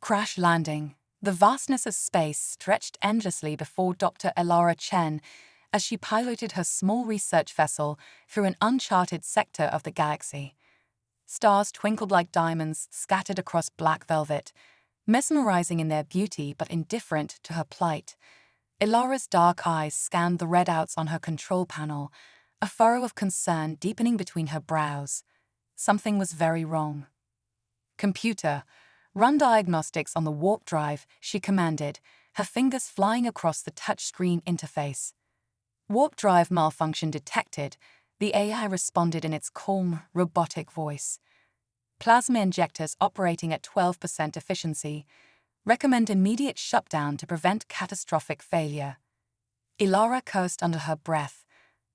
Crash landing. The vastness of space stretched endlessly before Dr. Elara Chen as she piloted her small research vessel through an uncharted sector of the galaxy. Stars twinkled like diamonds scattered across black velvet, mesmerizing in their beauty but indifferent to her plight. Elara's dark eyes scanned the readouts on her control panel, a furrow of concern deepening between her brows. Something was very wrong. "Computer, run diagnostics on the warp drive," she commanded, her fingers flying across the touchscreen interface. "Warp drive malfunction detected," the AI responded in its calm, robotic voice. "Plasma injectors operating at 12% efficiency. Recommend immediate shutdown to prevent catastrophic failure." Elara cursed under her breath.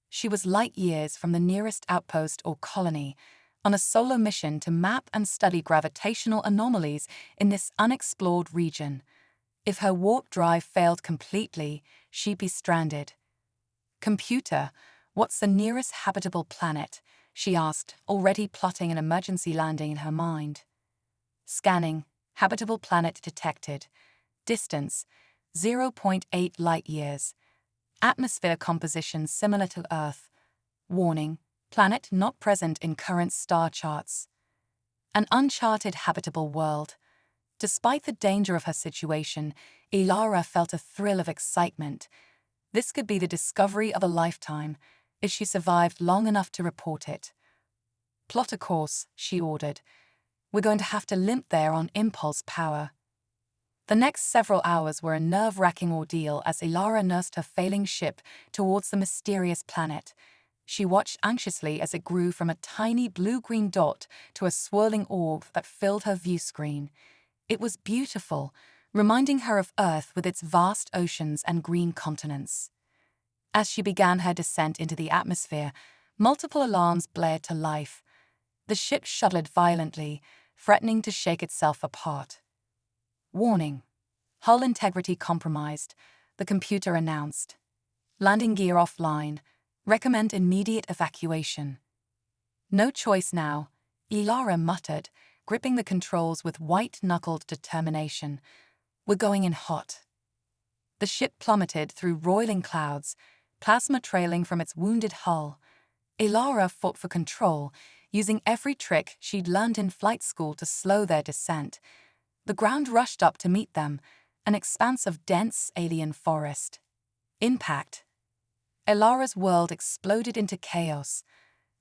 She was light years from the nearest outpost or colony, on a solo mission to map and study gravitational anomalies in this unexplored region. If her warp drive failed completely, she'd be stranded. "Computer, what's the nearest habitable planet?" she asked, already plotting an emergency landing in her mind. "Scanning. Habitable planet detected. Distance, 0.8 light-years. Atmosphere composition similar to Earth. Warning, planet not present in current star charts." An uncharted habitable world. Despite the danger of her situation, Elara felt a thrill of excitement. This could be the discovery of a lifetime, if she survived long enough to report it. "Plot a course," she ordered. "We're going to have to limp there on impulse power." The next several hours were a nerve-wracking ordeal as Elara nursed her failing ship towards the mysterious planet. She watched anxiously as it grew from a tiny blue-green dot to a swirling orb that filled her view screen. It was beautiful, reminding her of Earth with its vast oceans and green continents. As she began her descent into the atmosphere, multiple alarms blared to life. The ship shuddered violently, threatening to shake itself apart. "Warning. Hull integrity compromised," the computer announced. "Landing gear offline. Recommend immediate evacuation." "No choice now," Elara muttered, gripping the controls with white-knuckled determination. "We're going in hot." The ship plummeted through roiling clouds, plasma trailing from its wounded hull. Elara fought for control, using every trick she'd learned in flight school to slow their descent. The ground rushed up to meet them, an expanse of dense alien forest. Impact. Elara's world exploded into chaos.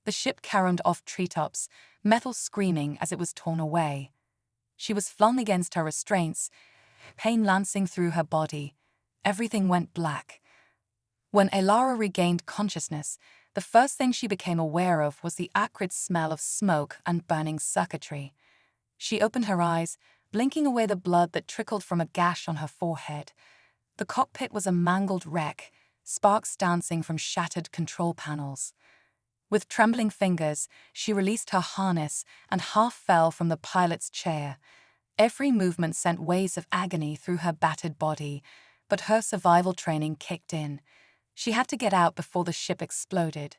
The ship caromed off treetops, metal screaming as it was torn away. She was flung against her restraints, pain lancing through her body. Everything went black. When Elara regained consciousness, the first thing she became aware of was the acrid smell of smoke and burning circuitry. She opened her eyes, blinking away the blood that trickled from a gash on her forehead. The cockpit was a mangled wreck, sparks dancing from shattered control panels. With trembling fingers, she released her harness and half fell from the pilot's chair. Every movement sent waves of agony through her battered body, but her survival training kicked in. She had to get out before the ship exploded.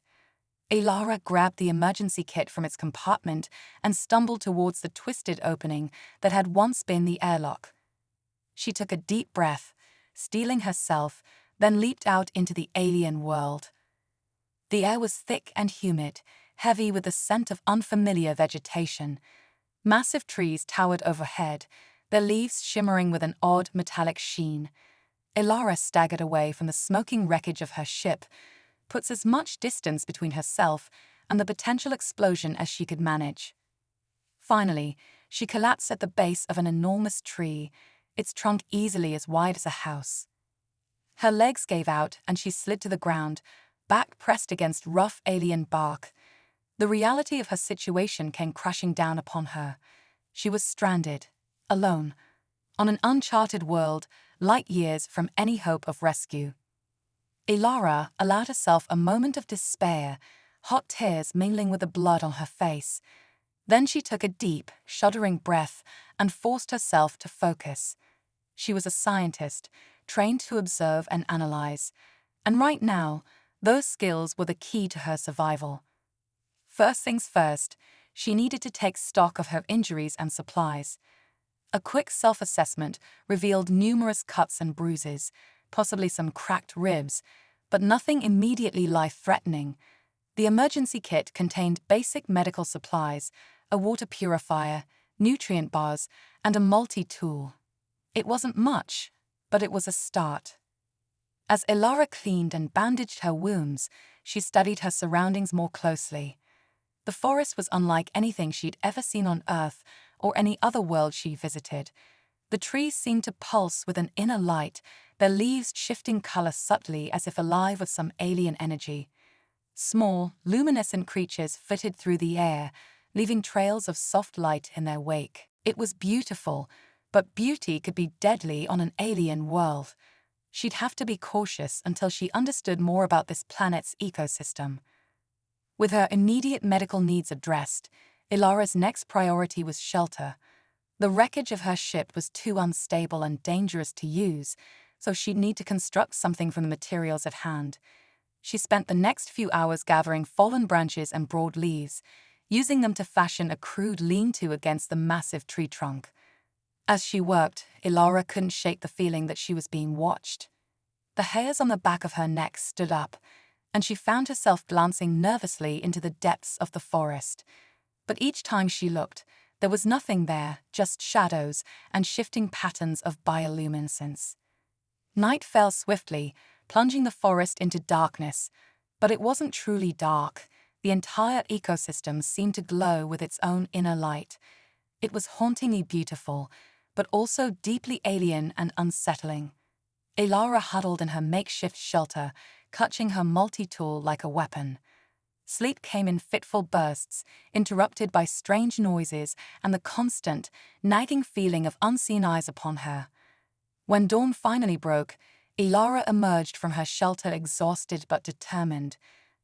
Elara grabbed the emergency kit from its compartment and stumbled towards the twisted opening that had once been the airlock. She took a deep breath, steeling herself, then leaped out into the alien world. The air was thick and humid, heavy with the scent of unfamiliar vegetation. Massive trees towered overhead, their leaves shimmering with an odd metallic sheen. Elara staggered away from the smoking wreckage of her ship, puts as much distance between herself and the potential explosion as she could manage. Finally, she collapsed at the base of an enormous tree, its trunk easily as wide as a house. Her legs gave out and she slid to the ground, back pressed against rough alien bark. The reality of her situation came crashing down upon her. She was stranded, alone, on an uncharted world, light years from any hope of rescue. Elara allowed herself a moment of despair, hot tears mingling with the blood on her face. Then she took a deep, shuddering breath and forced herself to focus. She was a scientist, trained to observe and analyze, and right now, those skills were the key to her survival. First things first, she needed to take stock of her injuries and supplies. A quick self-assessment revealed numerous cuts and bruises, possibly some cracked ribs, but nothing immediately life-threatening. The emergency kit contained basic medical supplies, a water purifier, nutrient bars, and a multi-tool. It wasn't much, but it was a start. As Ilara cleaned and bandaged her wounds, she studied her surroundings more closely. The forest was unlike anything she'd ever seen on Earth or any other world she visited. The trees seemed to pulse with an inner light, their leaves shifting color subtly as if alive with some alien energy. Small, luminescent creatures flitted through the air, leaving trails of soft light in their wake. It was beautiful, but beauty could be deadly on an alien world. She'd have to be cautious until she understood more about this planet's ecosystem. With her immediate medical needs addressed, Ilara's next priority was shelter. The wreckage of her ship was too unstable and dangerous to use, so she'd need to construct something from the materials at hand. She spent the next few hours gathering fallen branches and broad leaves, using them to fashion a crude lean-to against the massive tree trunk. As she worked, Ilara couldn't shake the feeling that she was being watched. The hairs on the back of her neck stood up, and she found herself glancing nervously into the depths of the forest. But each time she looked, there was nothing there, just shadows and shifting patterns of bioluminescence. Night fell swiftly, plunging the forest into darkness, but it wasn't truly dark. The entire ecosystem seemed to glow with its own inner light. It was hauntingly beautiful, but also deeply alien and unsettling. Ilara huddled in her makeshift shelter, clutching her multi-tool like a weapon. Sleep came in fitful bursts, interrupted by strange noises and the constant, nagging feeling of unseen eyes upon her. When dawn finally broke, Ilara emerged from her shelter exhausted but determined.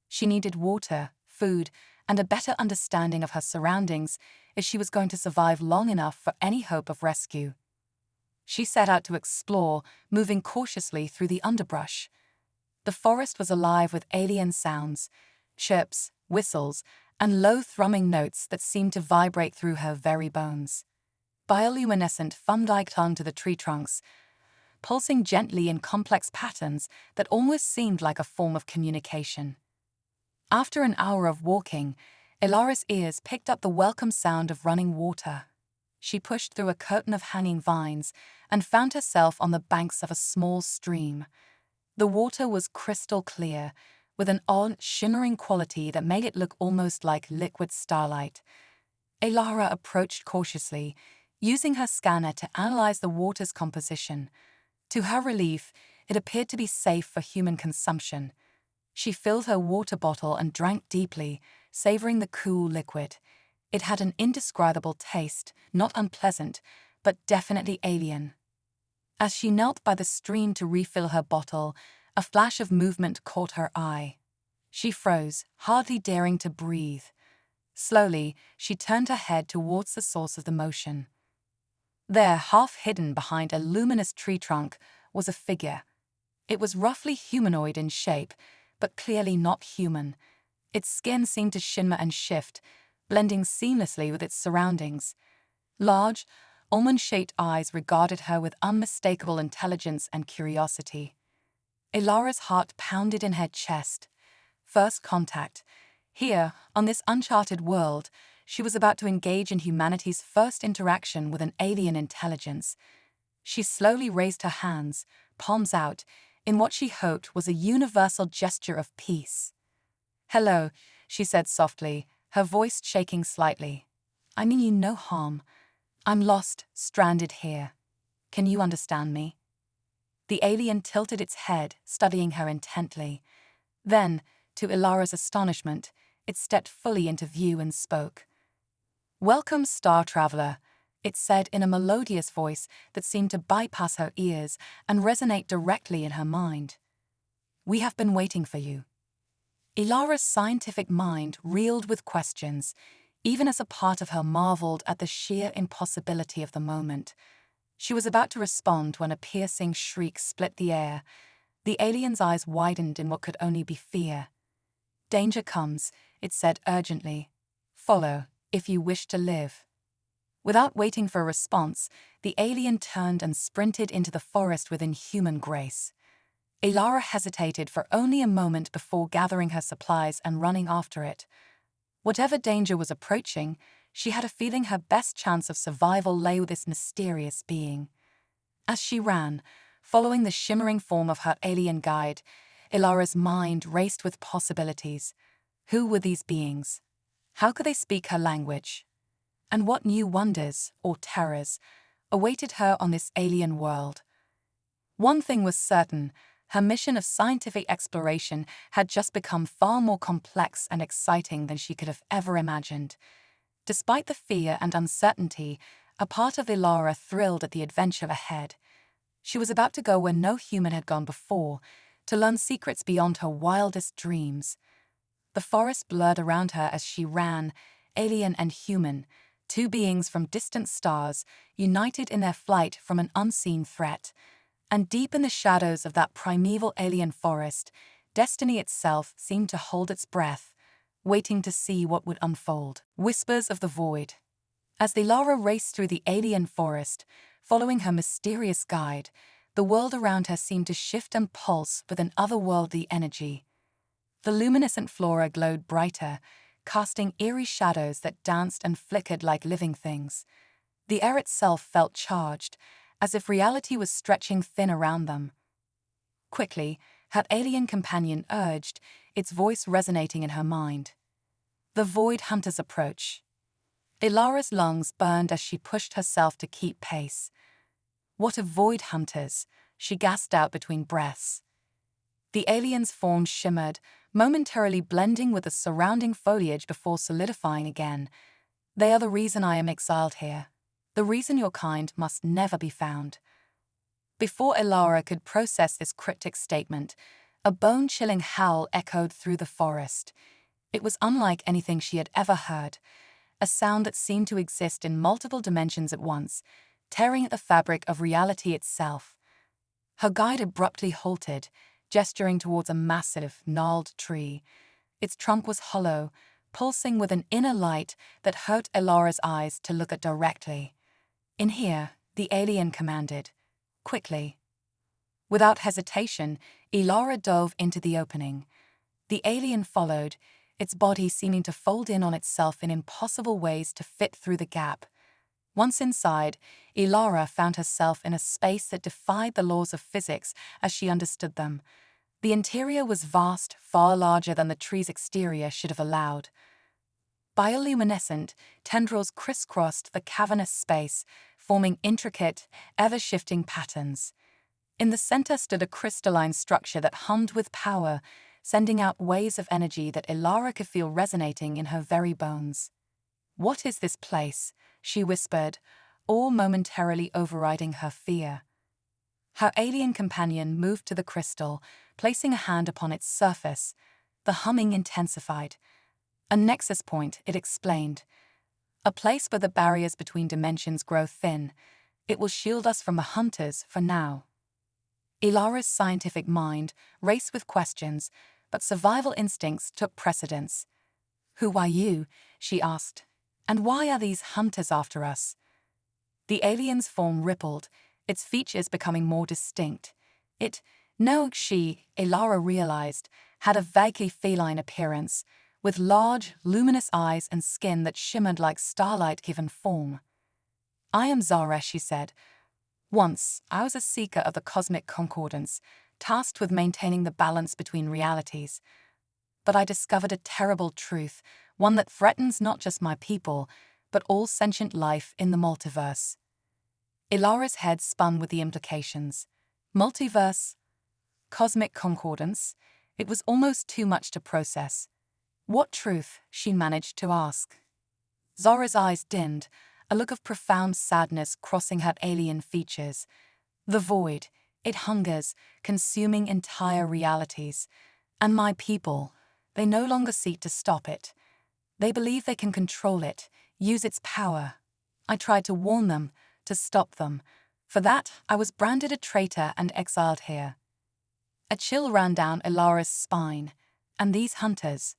She needed water, food, and a better understanding of her surroundings if she was going to survive long enough for any hope of rescue. She set out to explore, moving cautiously through the underbrush. The forest was alive with alien sounds, chirps, whistles, and low thrumming notes that seemed to vibrate through her very bones. Bioluminescent fungi clung to the tree trunks, pulsing gently in complex patterns that almost seemed like a form of communication. After an hour of walking, Ilara's ears picked up the welcome sound of running water. She pushed through a curtain of hanging vines and found herself on the banks of a small stream. The water was crystal clear, with an odd, shimmering quality that made it look almost like liquid starlight. Ilara approached cautiously, using her scanner to analyze the water's composition. To her relief, it appeared to be safe for human consumption. She filled her water bottle and drank deeply, savoring the cool liquid. It had an indescribable taste, not unpleasant, but definitely alien. As she knelt by the stream to refill her bottle, a flash of movement caught her eye. She froze, hardly daring to breathe. Slowly, she turned her head towards the source of the motion. There, half hidden behind a luminous tree trunk, was a figure. It was roughly humanoid in shape, but clearly not human. Its skin seemed to shimmer and shift, blending seamlessly with its surroundings. Large, almond-shaped eyes regarded her with unmistakable intelligence and curiosity. Ilara's heart pounded in her chest. First contact. Here, on this uncharted world, she was about to engage in humanity's first interaction with an alien intelligence. She slowly raised her hands, palms out, in what she hoped was a universal gesture of peace. "Hello," she said softly, her voice shaking slightly. "I mean you no harm. I'm lost, stranded here. Can you understand me?" The alien tilted its head, studying her intently. Then, to Ilara's astonishment, it stepped fully into view and spoke. "Welcome, Star Traveler," it said in a melodious voice that seemed to bypass her ears and resonate directly in her mind. "We have been waiting for you." Ilara's scientific mind reeled with questions, even as a part of her marveled at the sheer impossibility of the moment. She was about to respond when a piercing shriek split the air. The alien's eyes widened in what could only be fear. "Danger comes," it said urgently. "Follow, if you wish to live." Without waiting for a response, the alien turned and sprinted into the forest with inhuman grace. Ilara hesitated for only a moment before gathering her supplies and running after it. Whatever danger was approaching, she had a feeling her best chance of survival lay with this mysterious being. As she ran, following the shimmering form of her alien guide, Ilara's mind raced with possibilities. Who were these beings? How could they speak her language? And what new wonders, or terrors, awaited her on this alien world? One thing was certain: her mission of scientific exploration had just become far more complex and exciting than she could have ever imagined. Despite the fear and uncertainty, a part of Ilara thrilled at the adventure ahead. She was about to go where no human had gone before, to learn secrets beyond her wildest dreams. The forest blurred around her as she ran, alien and human, two beings from distant stars, united in their flight from an unseen threat. And deep in the shadows of that primeval alien forest, destiny itself seemed to hold its breath, waiting to see what would unfold. Whispers of the void. As Ilara raced through the alien forest, following her mysterious guide, the world around her seemed to shift and pulse with an otherworldly energy. The luminescent flora glowed brighter, casting eerie shadows that danced and flickered like living things. The air itself felt charged, as if reality was stretching thin around them. Quickly, her alien companion urged, its voice resonating in her mind. The Void Hunter's approach. Ilara's lungs burned as she pushed herself to keep pace. What of Void Hunters? She gasped out between breaths. The alien's form shimmered, momentarily blending with the surrounding foliage before solidifying again. They are the reason I am exiled here. The reason your kind must never be found. Before Ilara could process this cryptic statement, a bone-chilling howl echoed through the forest. It was unlike anything she had ever heard, a sound that seemed to exist in multiple dimensions at once, tearing at the fabric of reality itself. Her guide abruptly halted, gesturing towards a massive, gnarled tree. Its trunk was hollow, pulsing with an inner light that hurt Ilara's eyes to look at directly. In here, the alien commanded. Quickly. Without hesitation, Ilara dove into the opening. The alien followed, its body seeming to fold in on itself in impossible ways to fit through the gap. Once inside, Ilara found herself in a space that defied the laws of physics as she understood them. The interior was vast, far larger than the tree's exterior should have allowed. Bioluminescent, tendrils crisscrossed the cavernous space, forming intricate, ever-shifting patterns. In the center stood a crystalline structure that hummed with power, sending out waves of energy that Ilara could feel resonating in her very bones. "What is this place?" she whispered, awe momentarily overriding her fear. Her alien companion moved to the crystal, placing a hand upon its surface. The humming intensified. "A nexus point," it explained. "A place where the barriers between dimensions grow thin. It will shield us from the hunters for now." Ilara's scientific mind raced with questions, but survival instincts took precedence. "Who are you?" she asked. "And why are these hunters after us?" The alien's form rippled, its features becoming more distinct. Ilara realized, had a vaguely feline appearance, with large, luminous eyes and skin that shimmered like starlight given form. "I am Zara," she said. "Once, I was a seeker of the cosmic concordance, tasked with maintaining the balance between realities. But I discovered a terrible truth, one that threatens not just my people, but all sentient life in the multiverse." Ilara's head spun with the implications. Multiverse? Cosmic concordance? It was almost too much to process. What truth? She managed to ask. Zara's eyes dimmed, a look of profound sadness crossing her alien features. The void, it hungers, consuming entire realities. And my people, they no longer seek to stop it. They believe they can control it, use its power. I tried to warn them, to stop them. For that, I was branded a traitor and exiled here. A chill ran down Ilara's spine. And these hunters?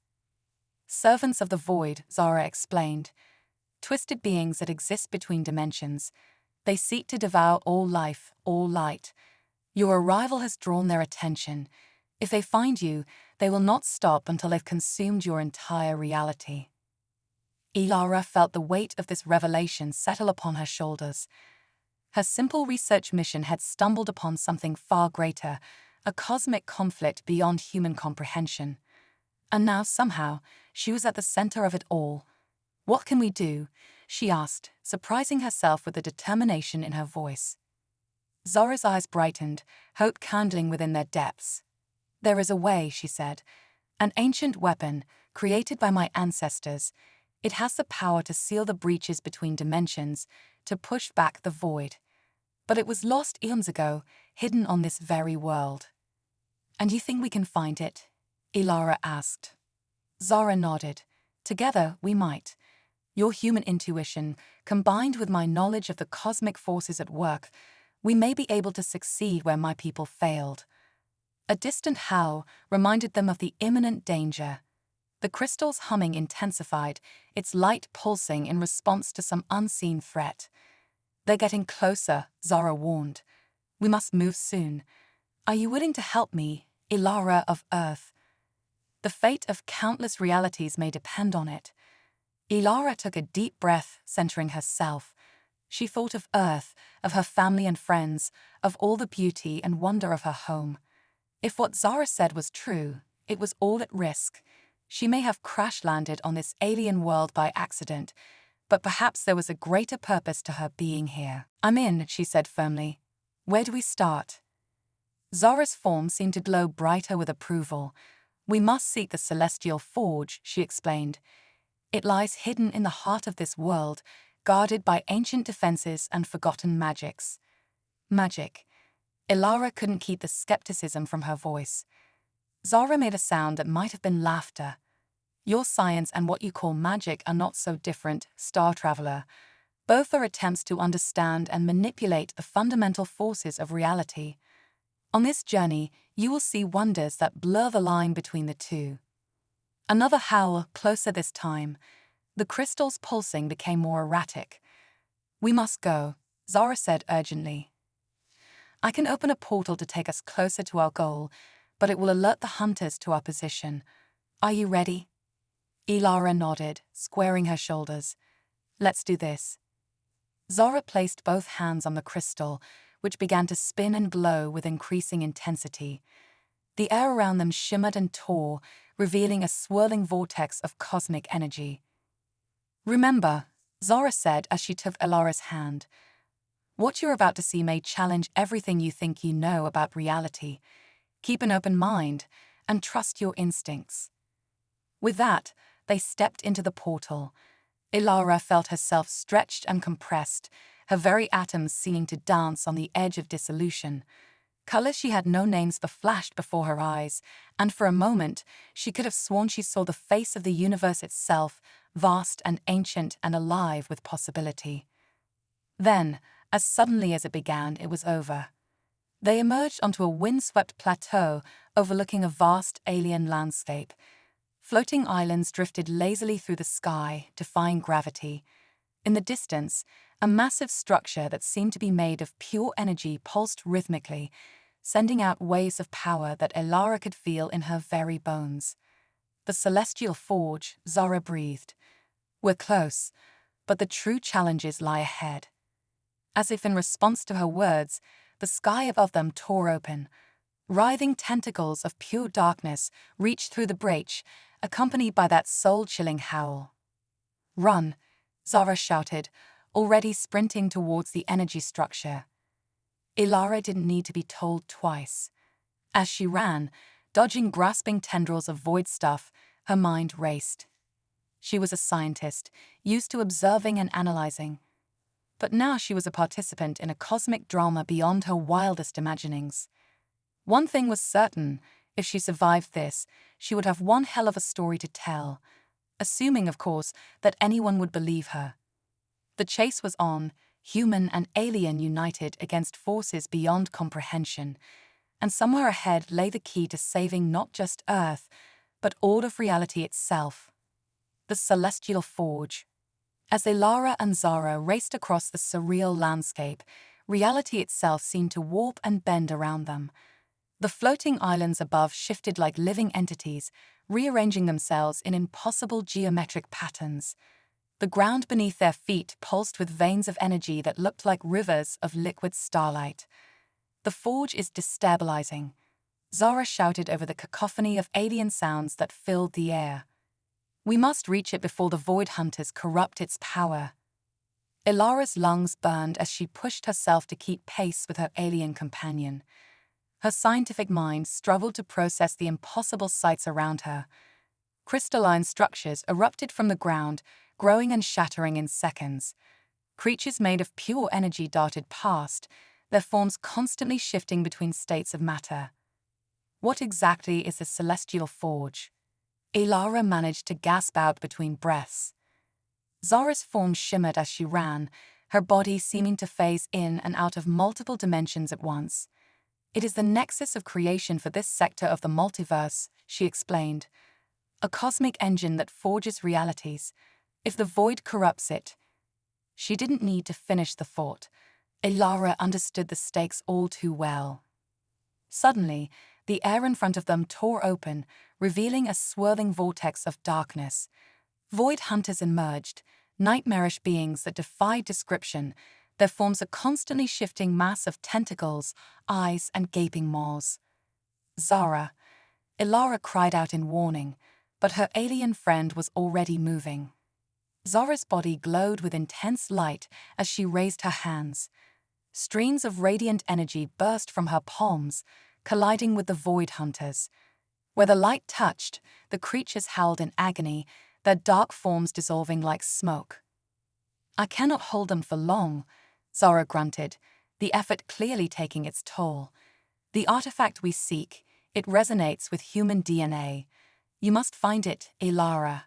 "Servants of the void," Zara explained. Twisted beings that exist between dimensions. They seek to devour all life, all light. Your arrival has drawn their attention. If they find you, they will not stop until they've consumed your entire reality. Ilara felt the weight of this revelation settle upon her shoulders. Her simple research mission had stumbled upon something far greater, a cosmic conflict beyond human comprehension. And now, somehow, she was at the center of it all. "What can we do?" she asked, surprising herself with the determination in her voice. Zora's eyes brightened, hope kindling within their depths. "There is a way," she said. "An ancient weapon, created by my ancestors. It has the power to seal the breaches between dimensions, to push back the void. But it was lost eons ago, hidden on this very world." "And you think we can find it?" Ilara asked. Zora nodded. "Together, we might. Your human intuition, combined with my knowledge of the cosmic forces at work, we may be able to succeed where my people failed." A distant howl reminded them of the imminent danger. The crystal's humming intensified, its light pulsing in response to some unseen threat. "They're getting closer," Zora warned. "We must move soon. Are you willing to help me, Ilara of Earth? The fate of countless realities may depend on it." Ilara took a deep breath, centering herself. She thought of Earth, of her family and friends, of all the beauty and wonder of her home. If what Zora said was true, it was all at risk. She may have crash-landed on this alien world by accident, but perhaps there was a greater purpose to her being here. "I'm in," she said firmly. "Where do we start?" Zora's form seemed to glow brighter with approval. "We must seek the Celestial Forge," she explained. "It lies hidden in the heart of this world, guarded by ancient defenses and forgotten magics." Magic. Ilara couldn't keep the skepticism from her voice. Zora made a sound that might have been laughter. "Your science and what you call magic are not so different, Star Traveler. Both are attempts to understand and manipulate the fundamental forces of reality. On this journey, you will see wonders that blur the line between the two." Another howl, closer this time. The crystal's pulsing became more erratic. "We must go," Zora said urgently. "I can open a portal to take us closer to our goal, but it will alert the hunters to our position. Are you ready?" Ilara nodded, squaring her shoulders. "Let's do this." Zora placed both hands on the crystal, which began to spin and glow with increasing intensity. The air around them shimmered and tore, revealing a swirling vortex of cosmic energy. "Remember," Zora said as she took Ilara's hand, "what you're about to see may challenge everything you think you know about reality. Keep an open mind and trust your instincts." With that, they stepped into the portal. Ilara felt herself stretched and compressed, her very atoms seeming to dance on the edge of dissolution. Colors she had no names for flashed before her eyes, and for a moment she could have sworn she saw the face of the universe itself, vast and ancient and alive with possibility. Then, as suddenly as it began, it was over. They emerged onto a windswept plateau overlooking a vast alien landscape. Floating islands drifted lazily through the sky, defying gravity. In the distance, a massive structure that seemed to be made of pure energy pulsed rhythmically, sending out waves of power that Ilara could feel in her very bones. "The Celestial Forge," Zora breathed. "We're close, but the true challenges lie ahead." As if in response to her words, the sky above them tore open. Writhing tentacles of pure darkness reached through the breach, accompanied by that soul-chilling howl. "Run!" Zora shouted, already sprinting towards the energy structure. Ilara didn't need to be told twice. As she ran, dodging grasping tendrils of void stuff, her mind raced. She was a scientist, used to observing and analyzing. But now she was a participant in a cosmic drama beyond her wildest imaginings. One thing was certain: if she survived this, she would have one hell of a story to tell, assuming, of course, that anyone would believe her. The chase was on, human and alien united against forces beyond comprehension, and somewhere ahead lay the key to saving not just Earth, but all of reality itself. The Celestial Forge. As Ilara and Zara raced across the surreal landscape, reality itself seemed to warp and bend around them. The floating islands above shifted like living entities, rearranging themselves in impossible geometric patterns. The ground beneath their feet pulsed with veins of energy that looked like rivers of liquid starlight. "The forge is destabilizing," Zara shouted over the cacophony of alien sounds that filled the air. "We must reach it before the Void Hunters corrupt its power." Ilara's lungs burned as she pushed herself to keep pace with her alien companion. Her scientific mind struggled to process the impossible sights around her. Crystalline structures erupted from the ground, growing and shattering in seconds. Creatures made of pure energy darted past, their forms constantly shifting between states of matter. "What exactly is the celestial forge?" Ilara managed to gasp out between breaths. Zara's form shimmered as she ran, her body seeming to phase in and out of multiple dimensions at once. "It is the nexus of creation for this sector of the multiverse," she explained. "A cosmic engine that forges realities. If the void corrupts it—" She didn't need to finish the thought. Ilara understood the stakes all too well. Suddenly, the air in front of them tore open, revealing a swirling vortex of darkness. Void Hunters emerged, nightmarish beings that defied description, their forms a constantly shifting mass of tentacles, eyes, and gaping maws. "Zara!" Ilara cried out in warning, but her alien friend was already moving. Zara's body glowed with intense light as she raised her hands. Streams of radiant energy burst from her palms, colliding with the Void Hunters. Where the light touched, the creatures howled in agony, their dark forms dissolving like smoke. "I cannot hold them for long," Zara grunted, the effort clearly taking its toll. "The artifact we seek, it resonates with human DNA. You must find it, Ilara."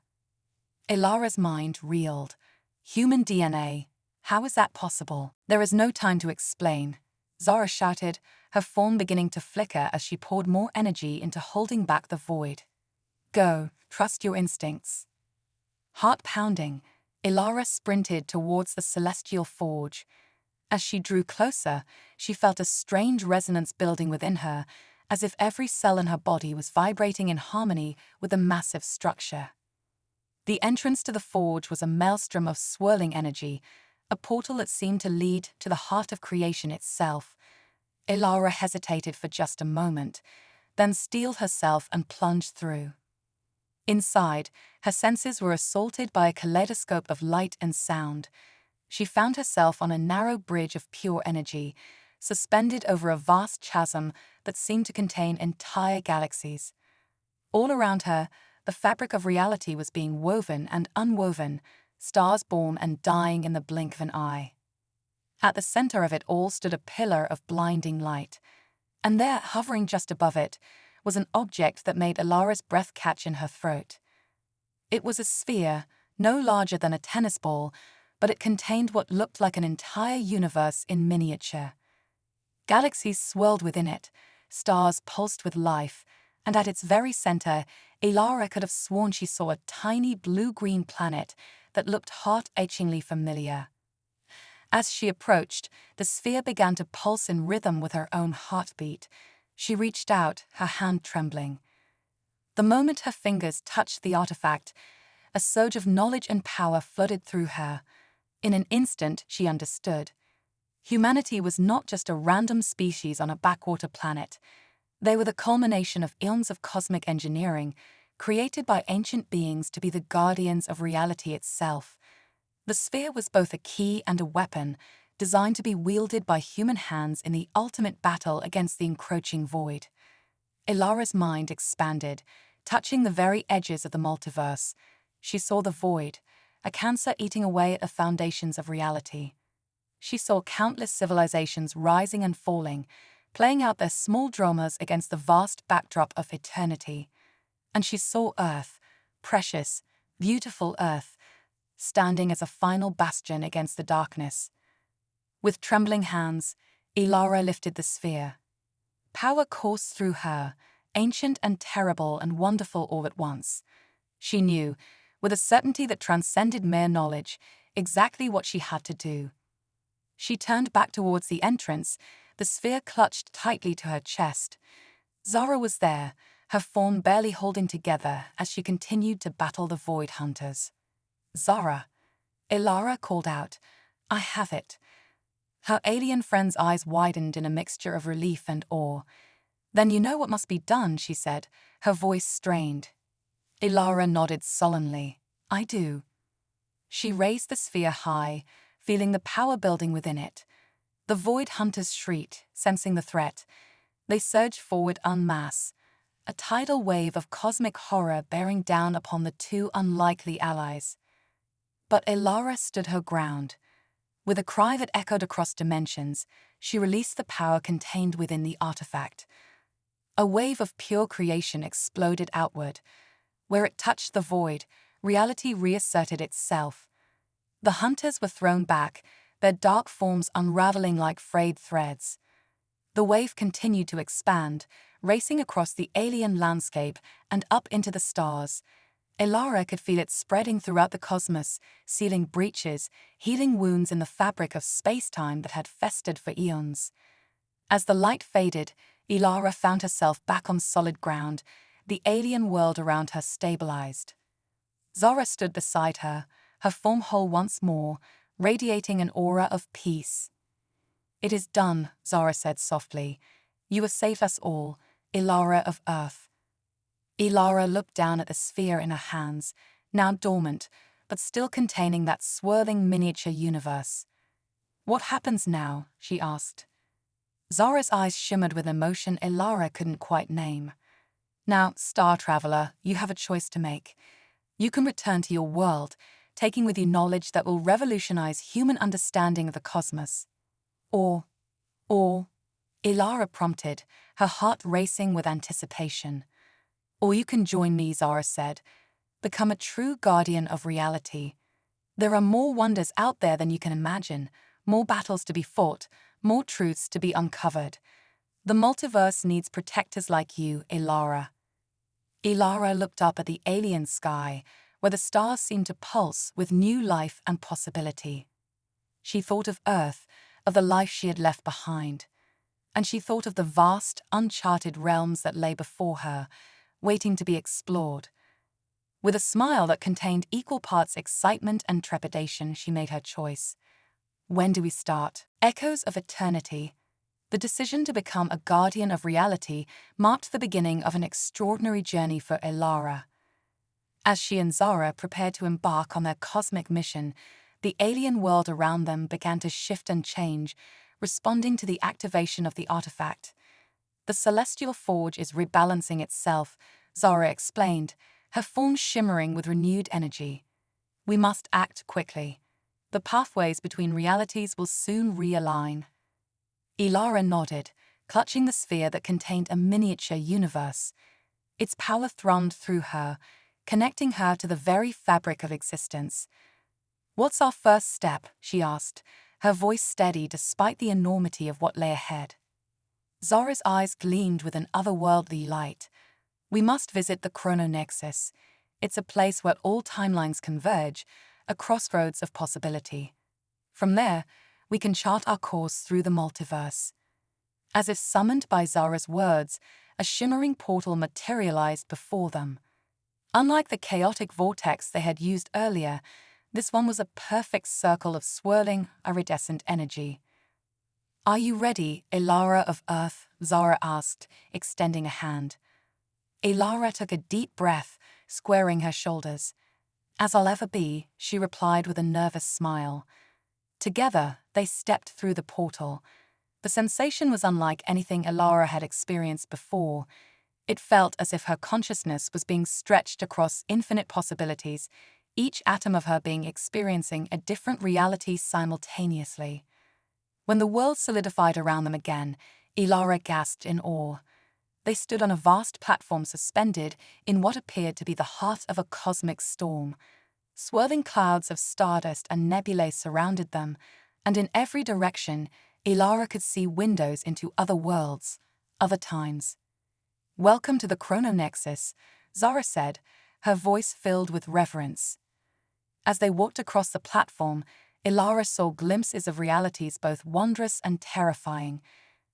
Ilara's mind reeled. "Human DNA? How is that possible?" "There is no time to explain," Zara shouted, her form beginning to flicker as she poured more energy into holding back the void. "Go, trust your instincts." Heart pounding, Ilara sprinted towards the celestial forge. As she drew closer, she felt a strange resonance building within her, as if every cell in her body was vibrating in harmony with the massive structure. The entrance to the forge was a maelstrom of swirling energy, a portal that seemed to lead to the heart of creation itself. Ilara hesitated for just a moment, then steeled herself and plunged through. Inside, her senses were assaulted by a kaleidoscope of light and sound. She found herself on a narrow bridge of pure energy, suspended over a vast chasm that seemed to contain entire galaxies. All around her, the fabric of reality was being woven and unwoven, stars born and dying in the blink of an eye. At the center of it all stood a pillar of blinding light, and there, hovering just above it, was an object that made Ilara's breath catch in her throat. It was a sphere, no larger than a tennis ball, but it contained what looked like an entire universe in miniature. Galaxies swirled within it, stars pulsed with life, and at its very center, Ilara could have sworn she saw a tiny blue-green planet that looked heart-achingly familiar. As she approached, the sphere began to pulse in rhythm with her own heartbeat. She reached out, her hand trembling. The moment her fingers touched the artifact, a surge of knowledge and power flooded through her. In an instant, she understood. Humanity was not just a random species on a backwater planet. They were the culmination of eons of cosmic engineering, created by ancient beings to be the guardians of reality itself. The sphere was both a key and a weapon, designed to be wielded by human hands in the ultimate battle against the encroaching void. Ilara's mind expanded, touching the very edges of the multiverse. She saw the void, a cancer eating away at the foundations of reality. She saw countless civilizations rising and falling, playing out their small dramas against the vast backdrop of eternity. And she saw Earth, precious, beautiful Earth, standing as a final bastion against the darkness. With trembling hands, Ilara lifted the sphere. Power coursed through her, ancient and terrible and wonderful all at once. She knew, with a certainty that transcended mere knowledge, exactly what she had to do. She turned back towards the entrance, the sphere clutched tightly to her chest. Zara was there, her form barely holding together as she continued to battle the Void Hunters. "Zara," Ilara called out, "I have it." Her alien friend's eyes widened in a mixture of relief and awe. "Then you know what must be done," she said, her voice strained. Ilara nodded sullenly. "I do." She raised the sphere high, feeling the power building within it. The Void Hunters shrieked, sensing the threat. They surged forward en masse, a tidal wave of cosmic horror bearing down upon the two unlikely allies. But Ilara stood her ground. With a cry that echoed across dimensions, she released the power contained within the artifact. A wave of pure creation exploded outward. Where it touched the void, reality reasserted itself. The hunters were thrown back, their dark forms unraveling like frayed threads. The wave continued to expand, racing across the alien landscape and up into the stars. Ilara could feel it spreading throughout the cosmos, sealing breaches, healing wounds in the fabric of space-time that had festered for eons. As the light faded, Ilara found herself back on solid ground, the alien world around her stabilized. Zara stood beside her, her form whole once more, radiating an aura of peace. "It is done," Zara said softly. "You have saved us all, Ilara of Earth." Ilara looked down at the sphere in her hands, now dormant, but still containing that swirling miniature universe. "What happens now?" she asked. Zara's eyes shimmered with emotion Ilara couldn't quite name. "Now, Star Traveler, you have a choice to make. You can return to your world, taking with you knowledge that will revolutionize human understanding of the cosmos. Or, Ilara prompted, her heart racing with anticipation. "Or you can join me," Zara said. "Become a true guardian of reality. There are more wonders out there than you can imagine, more battles to be fought, more truths to be uncovered. The multiverse needs protectors like you, Ilara." Ilara looked up at the alien sky, where the stars seemed to pulse with new life and possibility. She thought of Earth, of the life she had left behind. And she thought of the vast, uncharted realms that lay before her, waiting to be explored. With a smile that contained equal parts excitement and trepidation, she made her choice. When do we start? Echoes of eternity. The decision to become a guardian of reality marked the beginning of an extraordinary journey for Ilara. As she and Zara prepared to embark on their cosmic mission, the alien world around them began to shift and change, responding to the activation of the artifact. "The celestial forge is rebalancing itself," Zara explained, her form shimmering with renewed energy. "We must act quickly. The pathways between realities will soon realign." Ilara nodded, clutching the sphere that contained a miniature universe. Its power thrummed through her, connecting her to the very fabric of existence. "What's our first step?" she asked, her voice steady despite the enormity of what lay ahead. Zara's eyes gleamed with an otherworldly light. "We must visit the chrononexus. It's a place where all timelines converge, a crossroads of possibility. From there, we can chart our course through the multiverse." As if summoned by Zara's words, a shimmering portal materialized before them. Unlike the chaotic vortex they had used earlier, this one was a perfect circle of swirling, iridescent energy. "Are you ready, Ilara of Earth?" Zara asked, extending a hand. Ilara took a deep breath, squaring her shoulders. "As I'll ever be," she replied with a nervous smile. Together, they stepped through the portal. The sensation was unlike anything Ilara had experienced before. It felt as if her consciousness was being stretched across infinite possibilities, each atom of her being experiencing a different reality simultaneously. When the world solidified around them again, Ilara gasped in awe. They stood on a vast platform suspended in what appeared to be the heart of a cosmic storm. Swirling clouds of stardust and nebulae surrounded them, and in every direction, Ilara could see windows into other worlds, other times. "Welcome to the chrononexus," Zara said, her voice filled with reverence. As they walked across the platform, Ilara saw glimpses of realities both wondrous and terrifying.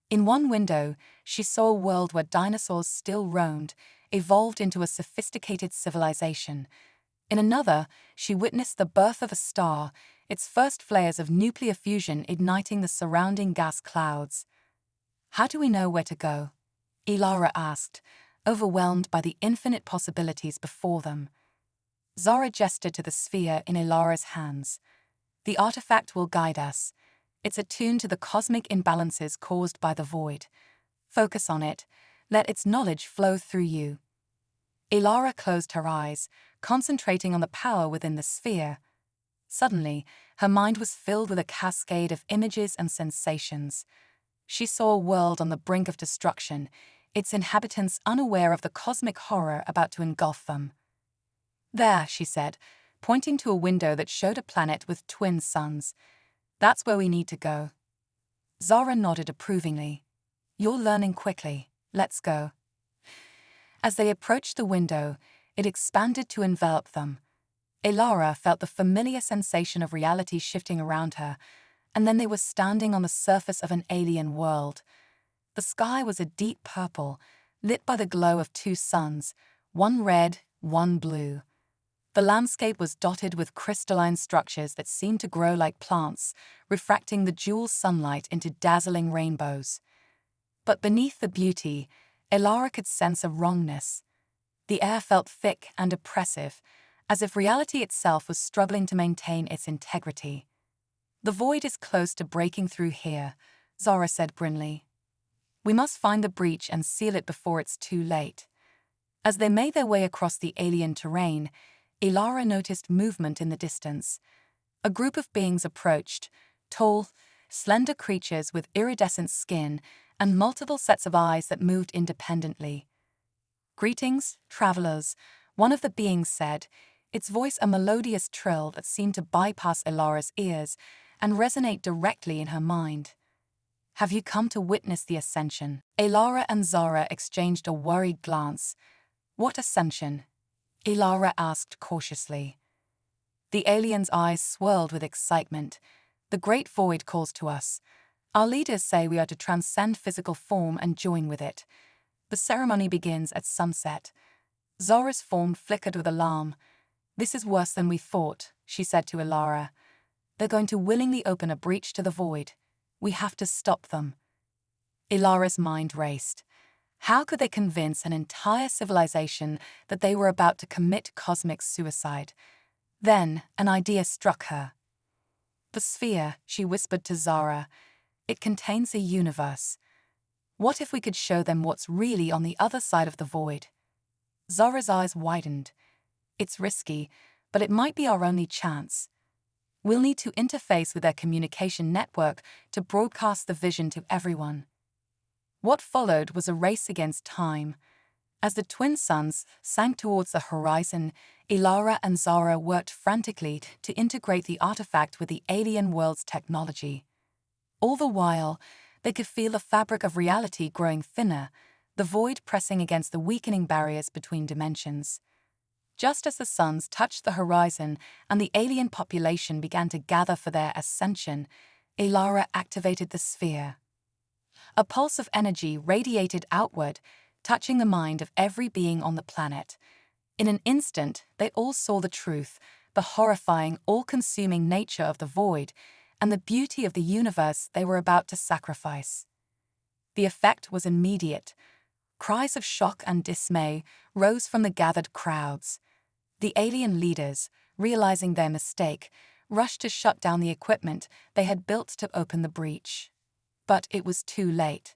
In one window, she saw a world where dinosaurs still roamed, evolved into a sophisticated civilization. In another, she witnessed the birth of a star, its first flares of nuclear fusion igniting the surrounding gas clouds. "How do we know where to go?" Ilara asked, overwhelmed by the infinite possibilities before them. Zara gestured to the sphere in Ilara's hands. "The artifact will guide us. It's attuned to the cosmic imbalances caused by the void. Focus on it. Let its knowledge flow through you." Ilara closed her eyes, concentrating on the power within the sphere. Suddenly, her mind was filled with a cascade of images and sensations. She saw a world on the brink of destruction, its inhabitants unaware of the cosmic horror about to engulf them. "There," she said, pointing to a window that showed a planet with twin suns. "That's where we need to go." Zara nodded approvingly. "You're learning quickly. Let's go." As they approached the window, it expanded to envelop them. Ilara felt the familiar sensation of reality shifting around her, and then they were standing on the surface of an alien world. The sky was a deep purple, lit by the glow of two suns, one red, one blue. The landscape was dotted with crystalline structures that seemed to grow like plants, refracting the jewel sunlight into dazzling rainbows. But beneath the beauty, Ilara could sense a wrongness. The air felt thick and oppressive, as if reality itself was struggling to maintain its integrity. "The void is close to breaking through here," Zara said grimly. "We must find the breach and seal it before it's too late." As they made their way across the alien terrain, Ilara noticed movement in the distance. A group of beings approached, tall, slender creatures with iridescent skin and multiple sets of eyes that moved independently. "Greetings, travelers," one of the beings said, its voice a melodious trill that seemed to bypass Ilara's ears and resonate directly in her mind. "Have you come to witness the ascension?" Ilara and Zara exchanged a worried glance. "What ascension?" Ilara asked cautiously. The alien's eyes swirled with excitement. "The great void calls to us. Our leaders say we are to transcend physical form and join with it. The ceremony begins at sunset." Zara's form flickered with alarm. "This is worse than we thought," she said to Ilara. "They're going to willingly open a breach to the void. We have to stop them." Ilara's mind raced. How could they convince an entire civilization that they were about to commit cosmic suicide? Then an idea struck her. "The sphere," she whispered to Zara. "It contains a universe. What if we could show them what's really on the other side of the void?" Zara's eyes widened. "It's risky, but it might be our only chance. We'll need to interface with their communication network to broadcast the vision to everyone." What followed was a race against time. As the twin suns sank towards the horizon, Ilara and Zara worked frantically to integrate the artifact with the alien world's technology. All the while, they could feel the fabric of reality growing thinner, the void pressing against the weakening barriers between dimensions. Just as the suns touched the horizon and the alien population began to gather for their ascension, Ilara activated the sphere. A pulse of energy radiated outward, touching the mind of every being on the planet. In an instant, they all saw the truth, the horrifying, all-consuming nature of the void, and the beauty of the universe they were about to sacrifice. The effect was immediate. Cries of shock and dismay rose from the gathered crowds. The alien leaders, realizing their mistake, rushed to shut down the equipment they had built to open the breach. But it was too late.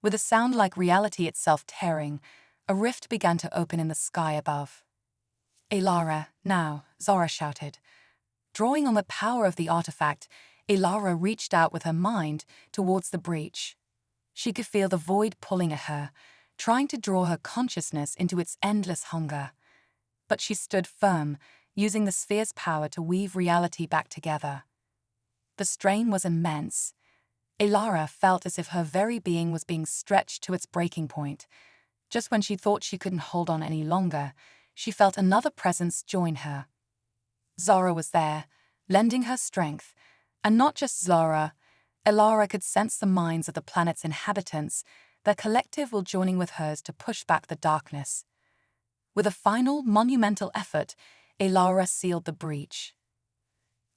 With a sound like reality itself tearing, a rift began to open in the sky above. "Ilara, now," Zara shouted. Drawing on the power of the artifact, Ilara reached out with her mind towards the breach. She could feel the void pulling at her, trying to draw her consciousness into its endless hunger. But she stood firm, using the sphere's power to weave reality back together. The strain was immense. Ilara felt as if her very being was being stretched to its breaking point. Just when she thought she couldn't hold on any longer, she felt another presence join her. Zara was there, lending her strength, and not just Zara. Elara could sense the minds of the planet's inhabitants, their collective will joining with hers to push back the darkness. With a final, monumental effort, Elara sealed the breach.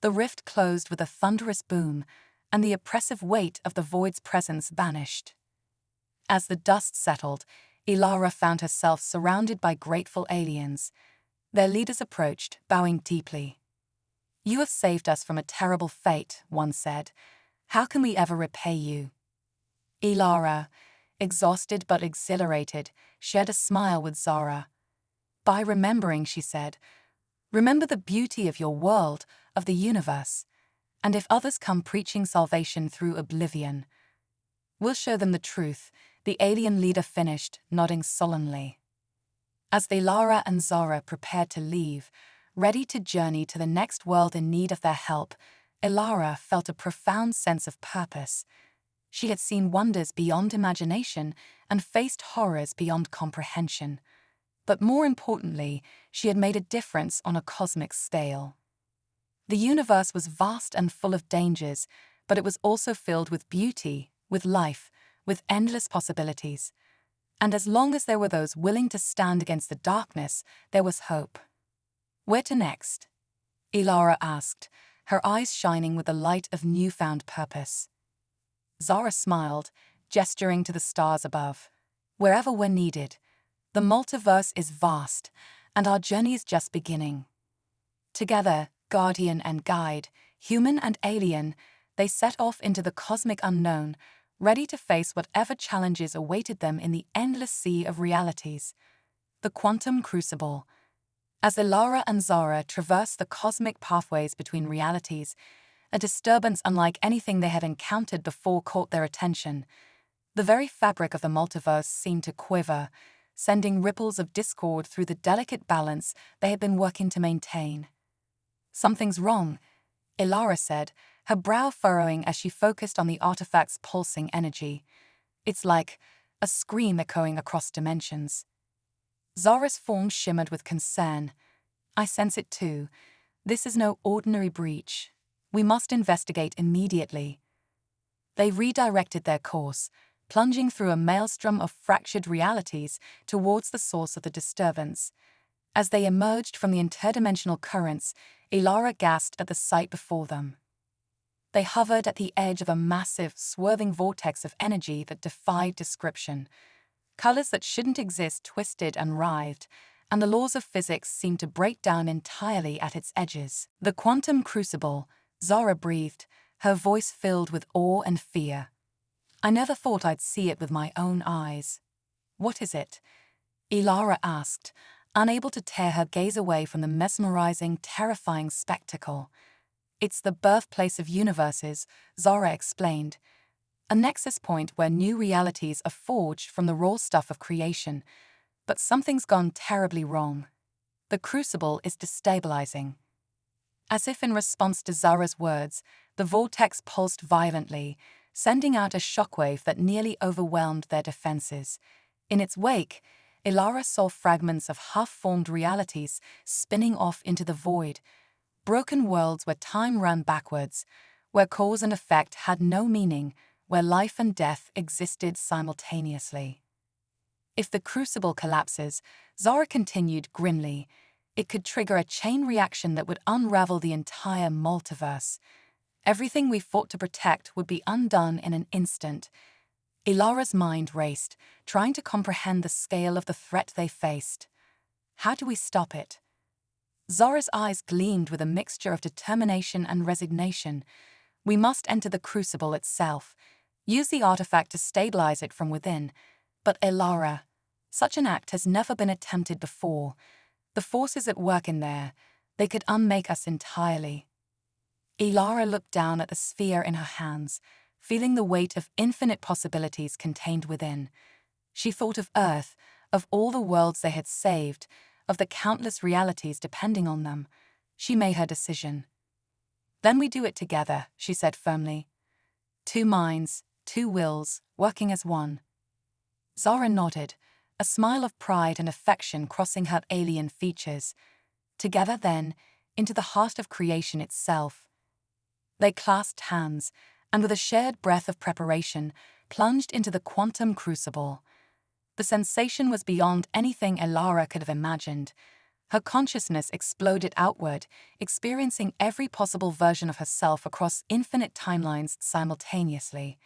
The rift closed with a thunderous boom, and the oppressive weight of the void's presence vanished. As the dust settled, Elara found herself surrounded by grateful aliens. Their leaders approached, bowing deeply. "You have saved us from a terrible fate," one said. "How can we ever repay you?" Elara, exhausted but exhilarated, shared a smile with Zara. "By remembering," she said, "remember the beauty of your world, of the universe. And if others come preaching salvation through oblivion, we'll show them the truth," the alien leader finished, nodding solemnly. As Elara and Zara prepared to leave, ready to journey to the next world in need of their help, Elara felt a profound sense of purpose. She had seen wonders beyond imagination and faced horrors beyond comprehension. But more importantly, she had made a difference on a cosmic scale. The universe was vast and full of dangers, but it was also filled with beauty, with life, with endless possibilities. And as long as there were those willing to stand against the darkness, there was hope. "Where to next?" Elara asked, her eyes shining with the light of newfound purpose. Zara smiled, gesturing to the stars above. "Wherever we're needed. The multiverse is vast, and our journey is just beginning." Together, guardian and guide, human and alien, they set off into the cosmic unknown, ready to face whatever challenges awaited them in the endless sea of realities. The quantum crucible. As Elara and Zara traversed the cosmic pathways between realities, a disturbance unlike anything they had encountered before caught their attention. The very fabric of the multiverse seemed to quiver, sending ripples of discord through the delicate balance they had been working to maintain. "Something's wrong," Elara said, her brow furrowing as she focused on the artifact's pulsing energy. "It's like a scream echoing across dimensions." Zara's form shimmered with concern. "I sense it too. This is no ordinary breach. We must investigate immediately." They redirected their course, plunging through a maelstrom of fractured realities towards the source of the disturbance. As they emerged from the interdimensional currents, Elara gasped at the sight before them. They hovered at the edge of a massive, swerving vortex of energy that defied description. Colors that shouldn't exist twisted and writhed, and the laws of physics seemed to break down entirely at its edges. "The quantum crucible," Zara breathed, her voice filled with awe and fear. "I never thought I'd see it with my own eyes." "What is it?" Elara asked, unable to tear her gaze away from the mesmerizing, terrifying spectacle. "It's the birthplace of universes," Zara explained. "A nexus point where new realities are forged from the raw stuff of creation. But something's gone terribly wrong. The crucible is destabilizing." As if in response to Zara's words, the vortex pulsed violently, sending out a shockwave that nearly overwhelmed their defenses. In its wake, Elara saw fragments of half-formed realities spinning off into the void, broken worlds where time ran backwards, where cause and effect had no meaning, where life and death existed simultaneously. "If the crucible collapses," Zara continued grimly, "it could trigger a chain reaction that would unravel the entire multiverse. Everything we fought to protect would be undone in an instant." Elara's mind raced, trying to comprehend the scale of the threat they faced. "How do we stop it?" Zara's eyes gleamed with a mixture of determination and resignation. "We must enter the crucible itself, use the artifact to stabilize it from within." "But Elara, such an act has never been attempted before. The forces at work in there, they could unmake us entirely." Elara looked down at the sphere in her hands, feeling the weight of infinite possibilities contained within. She thought of Earth, of all the worlds they had saved, of the countless realities depending on them. She made her decision. "Then we do it together," she said firmly. "Two minds, two wills, working as one." Zara nodded, a smile of pride and affection crossing her alien features. Together then, into the heart of creation itself. They clasped hands, and with a shared breath of preparation, plunged into the quantum crucible. The sensation was beyond anything Elara could have imagined. Her consciousness exploded outward, experiencing every possible version of herself across infinite timelines simultaneously.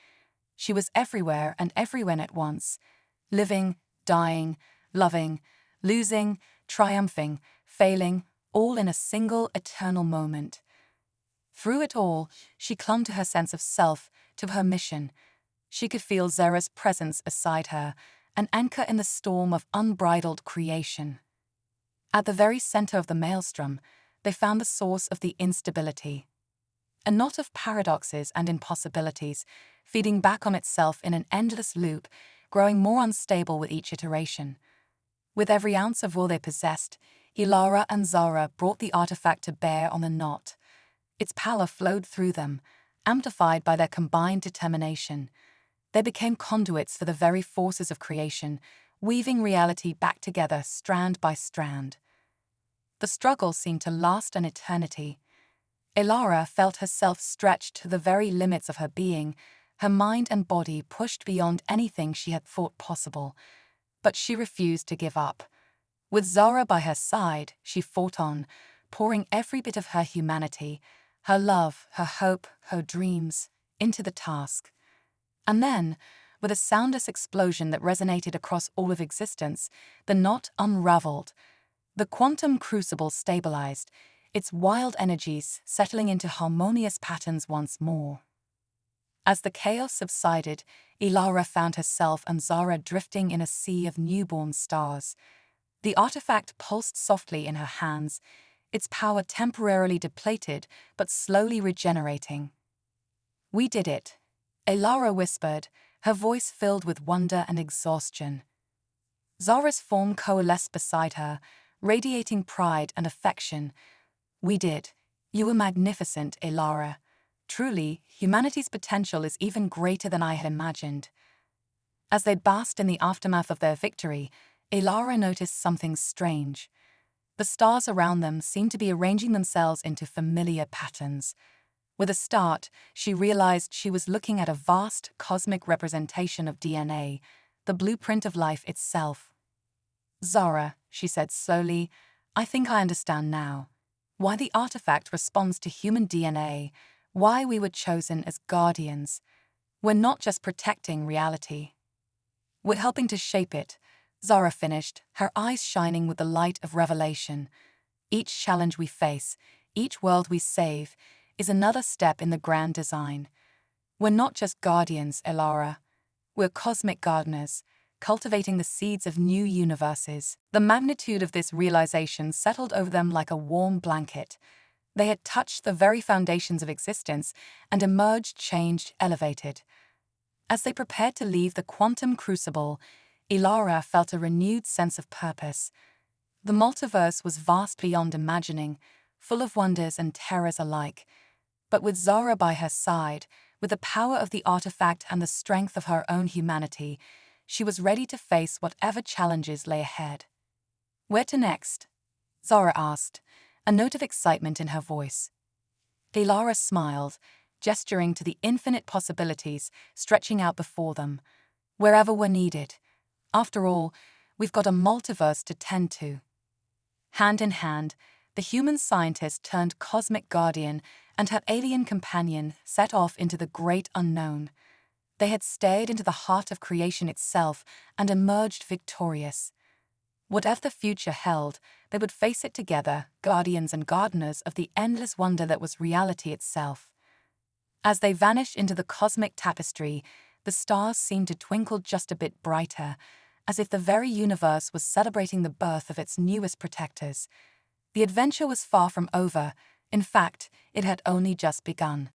She was everywhere and everywhere at once, living, dying, loving, losing, triumphing, failing, all in a single eternal moment. Through it all, she clung to her sense of self, to her mission. She could feel Zara's presence beside her, an anchor in the storm of unbridled creation. At the very center of the maelstrom, they found the source of the instability. A knot of paradoxes and impossibilities, feeding back on itself in an endless loop, growing more unstable with each iteration. With every ounce of will they possessed, Elara and Zara brought the artifact to bear on the knot. Its power flowed through them, amplified by their combined determination. They became conduits for the very forces of creation, weaving reality back together strand by strand. The struggle seemed to last an eternity. Elara felt herself stretched to the very limits of her being, her mind and body pushed beyond anything she had thought possible. But she refused to give up. With Zara by her side, she fought on, pouring every bit of her humanity, her love, her hope, her dreams, into the task. And then, with a soundless explosion that resonated across all of existence, the knot unraveled. The quantum crucible stabilized, its wild energies settling into harmonious patterns once more. As the chaos subsided, Elara found herself and Zara drifting in a sea of newborn stars. The artifact pulsed softly in her hands, its power temporarily depleted but slowly regenerating. "We did it," Elara whispered, her voice filled with wonder and exhaustion. Zara's form coalesced beside her, radiating pride and affection. "We did. You were magnificent, Elara. Truly, humanity's potential is even greater than I had imagined." As they basked in the aftermath of their victory, Elara noticed something strange. The stars around them seemed to be arranging themselves into familiar patterns. With a start, she realized she was looking at a vast cosmic representation of DNA, the blueprint of life itself. "Zara," she said slowly, "I think I understand now. Why the artifact responds to human DNA, why we were chosen as guardians. We're not just protecting reality. We're helping to shape it," Zara finished, her eyes shining with the light of revelation. "Each challenge we face, each world we save, is another step in the grand design. We're not just guardians, Elara. We're cosmic gardeners, cultivating the seeds of new universes." The magnitude of this realization settled over them like a warm blanket. They had touched the very foundations of existence and emerged changed, elevated. As they prepared to leave the quantum crucible, Elara felt a renewed sense of purpose. The multiverse was vast beyond imagining, full of wonders and terrors alike. But with Zara by her side, with the power of the artifact and the strength of her own humanity, she was ready to face whatever challenges lay ahead. "Where to next?" Zara asked, a note of excitement in her voice. Elara smiled, gesturing to the infinite possibilities stretching out before them. "Wherever we're needed. After all, we've got a multiverse to tend to." Hand in hand, the human scientist turned cosmic guardian and her alien companion set off into the great unknown. They had stared into the heart of creation itself and emerged victorious. Whatever the future held, they would face it together, guardians and gardeners of the endless wonder that was reality itself. As they vanished into the cosmic tapestry, the stars seemed to twinkle just a bit brighter, as if the very universe was celebrating the birth of its newest protectors. The adventure was far from over. In fact, it had only just begun.